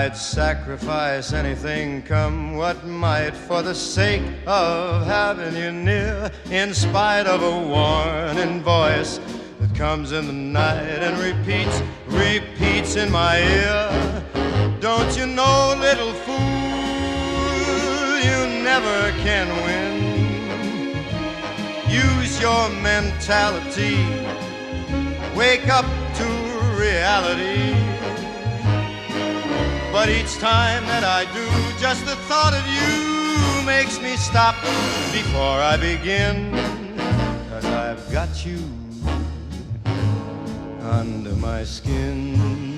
I'd sacrifice anything, come what might, for the sake of having you near, in spite of a warning voice that comes in the night and repeats in my ear. Don't you know, little fool, you never can win. Use your mentality, wake up to reality. But each time that I do, just the thought of you makes me stop before I begin. 'Cause I've got you under my skin.